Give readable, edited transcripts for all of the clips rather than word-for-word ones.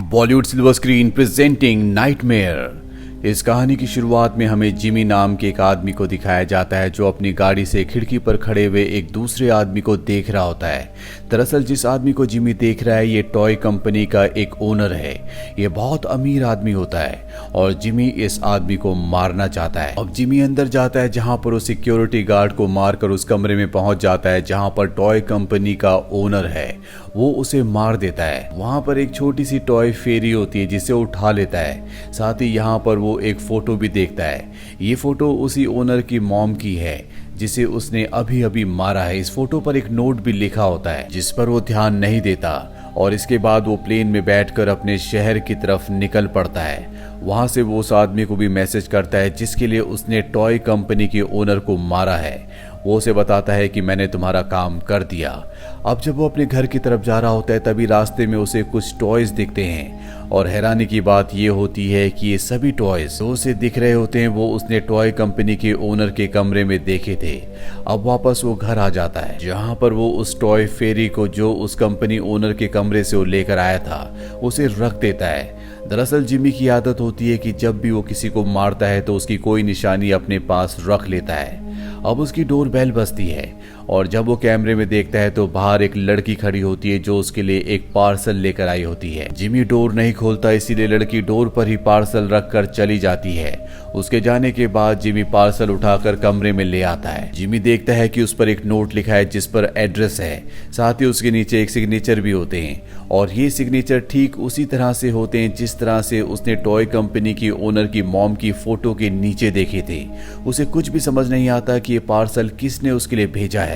Bollywood silver screen presenting nightmare. इस कहानी की शुरुआत में हमें जिमी नाम के एक आदमी को दिखाया जाता है जो अपनी गाड़ी से खिड़की पर खड़े हुए एक दूसरे आदमी को देख रहा होता है। दरअसल जिस आदमी को जिमी देख रहा है ये टॉय कंपनी का एक ओनर है। ये बहुत अमीर आदमी होता है और जिमी इस आदमी को मारना चाहता है। अब जिमी अंदर जाता है जहां पर वो सिक्योरिटी गार्ड को मारकर उस कमरे में पहुंच जाता है जहां पर टॉय कंपनी का ओनर है। वो उसे मार देता है। वहां पर एक छोटी सी टॉय फेरी होती है जिसे उठा लेता है। साथ ही यहाँ पर वो एक फोटो भी देखता है। ये फोटो उसी ओनर की मॉम की है जिसे उसने अभी अभी मारा है। इस फोटो पर एक नोट भी लिखा होता है जिस पर वो ध्यान नहीं देता और इसके बाद वो प्लेन में बैठकर अपने शहर की तरफ निकल पड़ता है। वहां से वो उस आदमी को भी मैसेज करता है जिसके लिए उसने टॉय कंपनी के ओनर को मारा है। वो उसे बताता है कि मैंने तुम्हारा काम कर दिया। अब जब वो अपने घर की तरफ जा रहा होता है तभी रास्ते में उसे कुछ टॉयज दिखते हैं और हैरानी की बात ये होती है कि ये सभी टॉयज जो उसे दिख रहे होते हैं वो उसने टॉय कंपनी के ओनर के कमरे में देखे थे। अब वापस वो घर आ जाता है जहां पर वो उस टॉय फेरी को जो उस कंपनी ओनर के कमरे से वो लेकर आया था उसे रख देता है। दरअसल जिमी की आदत होती है कि जब भी वो किसी को मारता है तो उसकी कोई निशानी अपने पास रख लेता है। अब उसकी डोर बेल बजती है और जब वो कैमरे में देखता है तो बाहर एक लड़की खड़ी होती है जो उसके लिए एक पार्सल लेकर आई होती है। जिमी डोर नहीं खोलता इसीलिए लड़की डोर पर ही पार्सल रखकर चली जाती है। उसके जाने के बाद जिमी पार्सल उठाकर कमरे में ले आता है। जिमी देखता है कि उस पर एक नोट लिखा है जिस पर एड्रेस है। साथ ही उसके नीचे एक सिग्नेचर भी होते हैं और ये सिग्नेचर ठीक उसी तरह से होते हैं जिस तरह से उसने टॉय कंपनी की ओनर की मॉम की फोटो के नीचे देखे थे। उसे कुछ भी समझ नहीं आता कि ये पार्सल किसने उसके लिए भेजा है।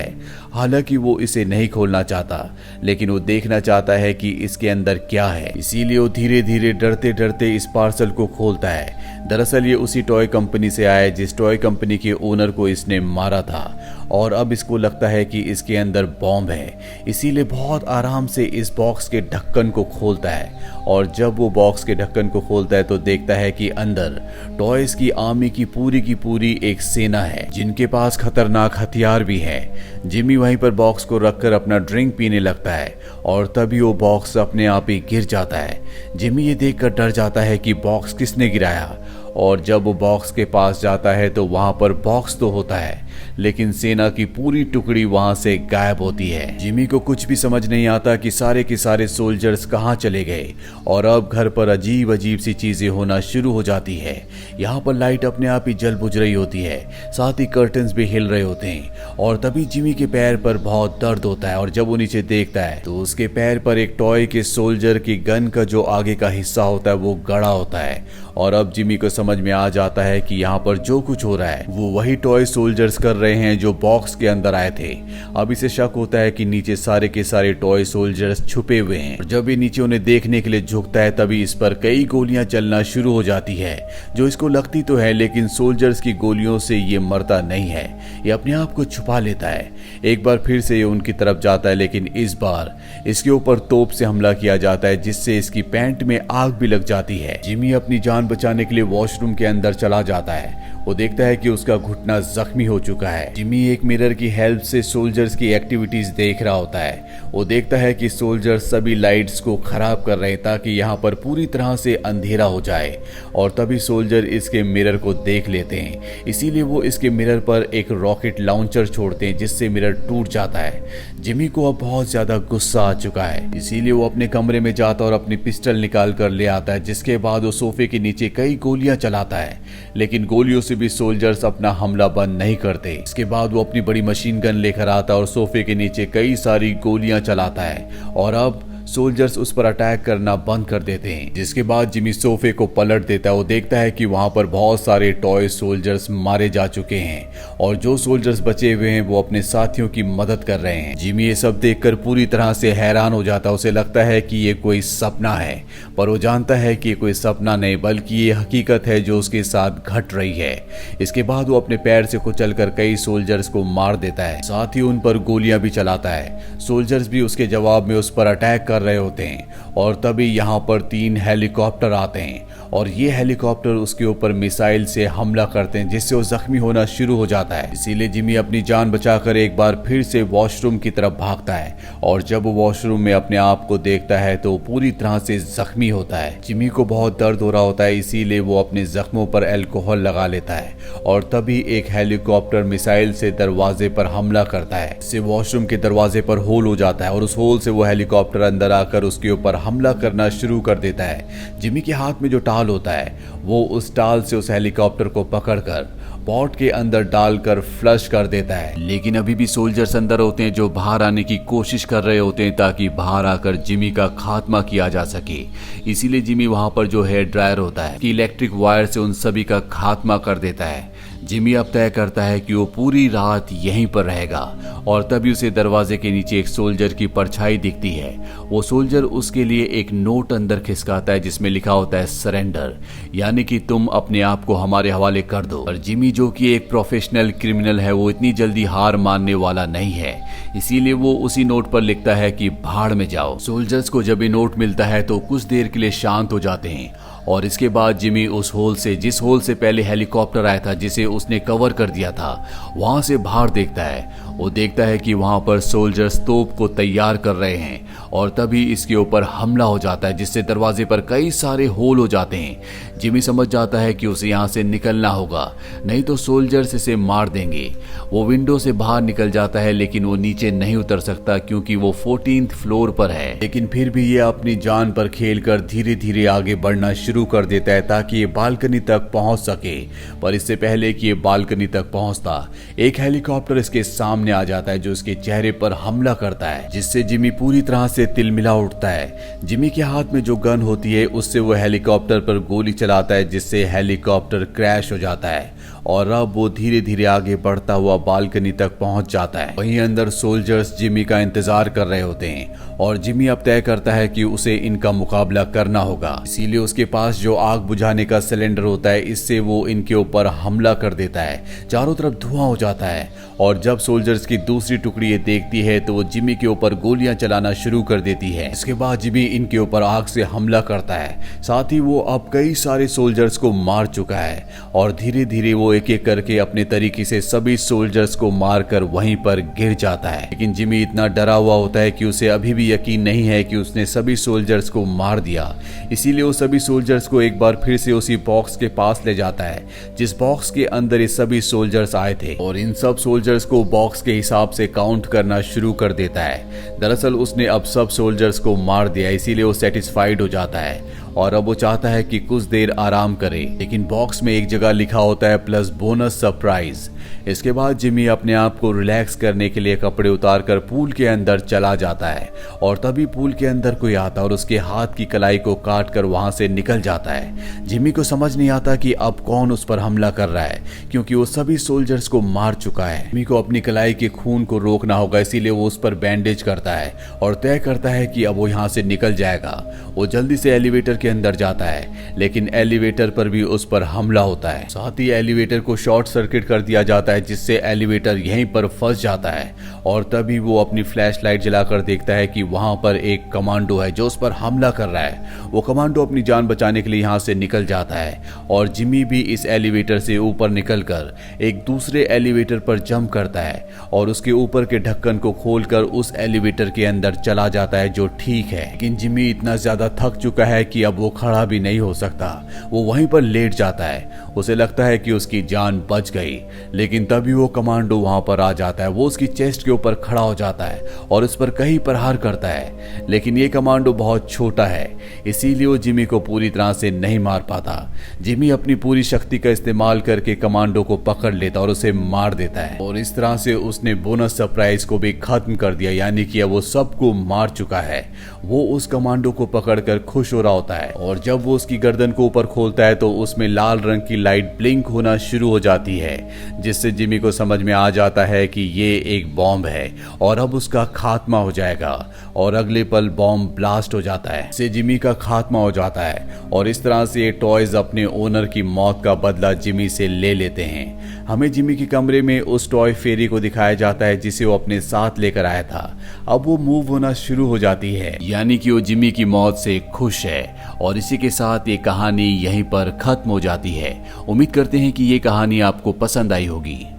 हालांकि वो इसे नहीं खोलना चाहता लेकिन वो देखना चाहता है कि इसके अंदर क्या है। इसीलिए वो धीरे धीरे डरते डरते इस पार्सल को खोलता है। दरअसल ये उसी टॉय कंपनी से आया है जिस टॉय कंपनी के ओनर को इसने मारा था और अब इसको लगता है कि इसके अंदर बॉम्ब है। इसीलिए बहुत आराम से इस बॉक्स के ढक्कन को खोलता है और जब वो बॉक्स के ढक्कन को खोलता है तो देखता है कि अंदर टॉयज की आर्मी की पूरी एक सेना है जिनके पास खतरनाक हथियार भी है। जिमी वहीं पर बॉक्स को रखकर अपना ड्रिंक पीने लगता है और तभी वो बॉक्स अपने आप ही गिर जाता है। जिमी ये देखकर डर जाता है कि बॉक्स किसने गिराया और जब वो बॉक्स के पास जाता है तो वहां पर बॉक्स तो होता है लेकिन सेना की पूरी टुकड़ी वहां से गायब होती है। जिमी को कुछ भी समझ नहीं आता कि सारे के सारे सोल्जर्स कहां चले गए और अब घर पर अजीब अजीब सी चीजें होना शुरू हो जाती है। यहाँ पर लाइट अपने आप ही जल बुझ रही होती है, साथ ही कर्टन्स भी हिल रहे होते हैं और तभी जिमी के पैर पर बहुत दर्द होता है और जब वो नीचे देखता है तो उसके पैर पर एक टॉय के सोल्जर की गन का जो आगे का हिस्सा होता है वो गड़ा होता है और अब जिमी को समझ में आ जाता है कि यहाँ पर जो कुछ हो रहा है वो वही टॉय सोल्जर्स कर रहे हैं जो बॉक्स के अंदर आए थे। अब इसे शक होता है कि नीचे सारे के सारे टॉय सोल्जर्स छुपे हुए हैं और जब ये नीचे उन्हें देखने के लिए झुकता है तभी इस पर कई गोलियां चलना शुरू हो जाती है जो इसको लगती तो है लेकिन सोल्जर्स की गोलियों से ये मरता नहीं है। ये अपने आप को छुपा लेता है। एक बार फिर से ये उनकी तरफ जाता है लेकिन इस बार इसके ऊपर तोप से हमला किया जाता है जिससे इसकी पैंट में आग भी लग जाती है। जिमी अपनी जान बचाने के लिए वॉशरूम के अंदर चला जाता है। वो देखता है कि उसका घुटना जख्मी हो चुका है। जिमी एक मिरर की हेल्प से सोल्जर्स की एक्टिविटीज देख रहा होता है। वो देखता है कि सोल्जर्स सभी लाइट्स को खराब कर रहे हैं ताकि यहाँ पर पूरी तरह से अंधेरा हो जाए और तभी सोल्जर इसके मिरर को देख लेते हैं। इसीलिए वो इसके मिरर पर एक रॉकेट लॉन्चर छोड़ते हैं जिससे मिरर टूट जाता है। जिमी को अब बहुत ज्यादा गुस्सा आ चुका है इसीलिए वो अपने कमरे में जाता और अपनी पिस्टल निकाल कर ले आता है जिसके बाद वो सोफे के नीचे कई गोलियां चलाता है लेकिन गोलियों से भी सोल्जर्स अपना हमला बंद नहीं करते। इसके बाद वो अपनी बड़ी मशीन गन लेकर आता और सोफे के नीचे कई सारी गोलियां चलाता है और अब सोल्जर्स उस पर अटैक करना बंद कर देते हैं। जिसके बाद जिमी सोफे को पलट देता है। वो देखता है कि वहां पर बहुत सारे टॉय सोल्जर्स मारे जा चुके हैं और जो सोल्जर्स बचे हुए हैं वो अपने साथियों की मदद कर रहे हैं। जिमी ये सब देखकर पूरी तरह से हैरान हो जाता है। उसे लगता है कि ये कोई सपना है पर वो जानता है कि ये कोई सपना नहीं बल्कि ये हकीकत है जो उसके साथ घट रही है। इसके बाद वो अपने पैर से कुचल कर कई सोल्जर्स को मार देता है, साथ ही उन पर गोलियां भी चलाता है। सोल्जर्स भी उसके जवाब में उस पर अटैक कर रहे होते हैं और तभी यहाँ पर 3 हेलीकॉप्टर आते हैं और ये हेलीकॉप्टर उसके ऊपर मिसाइल से हमला करते हैं, जिससे वो जख्मी होना शुरू हो जाता है। इसीलिए जिमी अपनी जान बचाकर एक बार फिर से वॉशरूम की तरफ भागता है और जब वो वॉशरूम में अपने आप को देखता है तो पूरी तरह से जख्मी होता है। जिमी को बहुत दर्द हो रहा होता है, इसीलिए वो अपने जख्मों पर अल्कोहल लगा लेता है और तभी एक हेलीकॉप्टर मिसाइल से दरवाजे पर हमला करता है। इससे वॉशरूम के दरवाजे पर होल हो जाता है और उस होल से वो हेलीकॉप्टर अंदर आकर उसके ऊपर हमला करना शुरू कर देता है। जिमी के हाथ में जो टाल होता है वो उस टाल से उस हेलीकॉप्टर को पकड़कर पॉट के अंदर डालकर फ्लश कर देता है। लेकिन अभी भी सोल्जर्स अंदर होते हैं जो बाहर आने की कोशिश कर रहे होते हैं ताकि बाहर आकर जिमी का खात्मा किया जा सके। इसीलिए जिमी वहां पर जो हेयर ड्रायर होता है कि इलेक्ट्रिक वायर से उन सभी का खात्मा कर देता है। जिमी अब तय करता है कि वो पूरी रात यहीं पर रहेगा और तभी उसे दरवाजे के नीचे एक सोल्जर की परछाई दिखती है। वो सोल्जर उसके लिए एक नोट अंदर खिसकाता है जिसमें लिखा होता है सरेंडर, यानी कि तुम अपने आप को हमारे हवाले कर दो। और जिमी जो कि एक प्रोफेशनल क्रिमिनल है वो इतनी जल्दी हार मानने वाला नहीं है, इसीलिए वो उसी नोट पर लिखता है कि भाड़ में जाओ। सोल्जर्स को जब ये नोट मिलता है तो कुछ देर के लिए शांत हो जाते हैं और इसके बाद जिमी उस होल से, जिस होल से पहले हेलीकॉप्टर आया था जिसे उसने कवर कर दिया था, वहां से बाहर देखता है। वो देखता है कि वहां पर सोल्जर्स तोप को तैयार कर रहे हैं और तभी इसके ऊपर हमला हो जाता है जिससे दरवाजे पर कई सारे होल हो जाते हैं। जिमी समझ जाता है कि उसे यहाँ से निकलना होगा, नहीं तो सोल्जर्स इसे मार देंगे। वो विंडो से बाहर निकल जाता है लेकिन वो नीचे नहीं उतर सकता क्योंकि वो 14th फ्लोर पर है। लेकिन फिर भी ये अपनी जान पर खेलकर धीरे धीरे आगे बढ़ना शुरू कर देता है ताकि ये बालकनी तक पहुंच सके। पर इससे पहले कि ये बालकनी तक पहुंचता, एक हेलीकॉप्टर इसके सामने आ जाता है जो उसके चेहरे पर हमला करता है, जिससे जिमी पूरी तरह से तिलमिला उठता है। जिमी के हाथ में जो गन होती है उससे वो हेलीकॉप्टर पर गोली चलाता है जिससे हेलीकॉप्टर क्रैश हो जाता है और अब वो धीरे धीरे आगे बढ़ता हुआ बालकनी तक पहुंच जाता है। वहीं अंदर सोल्जर्स जिमी का इंतजार कर रहे होते हैं और जिमी अब तय करता है कि उसे इनका मुकाबला करना होगा। इसीलिए उसके पास जो आग बुझाने का सिलेंडर होता है इससे वो इनके ऊपर हमला कर देता है। चारों तरफ धुआं हो जाता है और जब सोल्जर्स की दूसरी टुकड़ी ये देखती है तो वो जिमी के ऊपर गोलियां चलाना शुरू कर देती है। इसके बाद जिमी इनके ऊपर आग से हमला करता है, साथ ही वो अब कई सारे सोल्जर्स को मार चुका है और धीरे धीरे वो एक एक करके अपने तरीके से सभी सोल्जर्स को मारकर वहीं पर गिर जाता है। लेकिन जिमी इतना डरा हुआ होता है कि उसे अभी भी यकीन नहीं है कि उसने सभी सोल्जर्स को मार दिया। इसीलिए वो सभी सोल्जर्स को एक बार फिर से उसी बॉक्स के पास ले जाता है जिस बॉक्स के अंदर ये सभी सोल्जर्स आए थे और इन सब सोल्जर्स को बॉक्स के हिसाब से काउंट करना शुरू कर देता है। दरअसल उसने अब सब सोल्जर्स को मार दिया, इसीलिए वो सेटिस्फाइड हो जाता है और अब वो चाहता है कि कुछ देर आराम करे। लेकिन बॉक्स में एक जगह लिखा होता है प्लस बोनस सरप्राइज। इसके बाद जिमी अपने आप को रिलैक्स करने के लिए कपड़े उतारकर पूल के अंदर चला जाता है और तभी पूल के अंदर कोई आता और उसके हाथ की कलाई को काट कर वहां से निकल जाता है। जिमी को समझ नहीं आता कि अब कौन उस पर हमला कर रहा है क्योंकि वो सभी सोल्जर्स को मार चुका है। जिमी को अपनी कलाई के खून को रोकना होगा, इसीलिए वो उस पर बैंडेज करता है और तय करता है कि अब वो यहाँ से निकल जाएगा। वो जल्दी से एलिवेटर के अंदर जाता है लेकिन एलिवेटर पर भी उस पर हमला होता है। साथ ही एलिवेटर को शॉर्ट सर्किट कर दिया जाता है जिससे एलिवेटर यहीं पर फंस जाता है और तभी वो अपनी फ्लैश लाइट जलाकर देखता है कि वहां पर एक कमांडो है जो उस पर हमला कर रहा है। वो कमांडो अपनी जान बचाने के लिए यहाँ से निकल जाता है और जिमी भी इस एलिवेटर से ऊपर निकलकर एक दूसरे एलिवेटर पर जंप करता है और उसके ऊपर के ढक्कन को खोलकर उस एलिवेटर के अंदर चला जाता है जो ठीक है। लेकिन जिमी इतना ज्यादा थक चुका है कि अब वो खड़ा भी नहीं हो सकता। वो वहीं पर लेट जाता है। उसे लगता है कि उसकी जान बच गई, लेकिन तभी वो कमांडो वहां पर आ जाता है। वो उसकी चेस्ट के ऊपर खड़ा हो जाता है और उस पर कई प्रहार करता है, लेकिन ये कमांडो बहुत छोटा है, इसीलिए वो जिमी को पूरी तरह से नहीं मार पाता। जिमी अपनी पूरी शक्ति का इस्तेमाल करके कमांडो को पकड़ लेता और उसे मार देता है और इस तरह से उसने बोनस सरप्राइज को भी खत्म कर दिया, यानी कि अब वो सबको मार चुका है। वो उस कमांडो को पकड़कर खुश हो रहा होता है और जब वो उसकी गर्दन को ऊपर खोलता है तो उसमें लाल रंग की लाइट ब्लिंक होना शुरू हो जाती है, जिससे जिमी को समझ में आ जाता है कि ये एक बॉम्ब है और अब उसका खात्मा हो जाएगा। और अगले पल बॉम्ब ब्लास्ट हो जाता है, इससे जिमी का खात्मा हो जाता है और इस तरह से ये टॉयज अपने ओनर की मौत का बदला जिमी से ले लेते हैं। हमें जिमी के कमरे में उस टॉय फेरी को दिखाया जाता है जिसे वो अपने साथ लेकर आया था। अब वो मूव होना शुरू हो जाती है, यानी कि वो जिमी की मौत से खुश है। और इसी के साथ ये कहानी यहीं पर खत्म हो जाती है। उम्मीद करते हैं कि ये कहानी आपको पसंद आई होगी।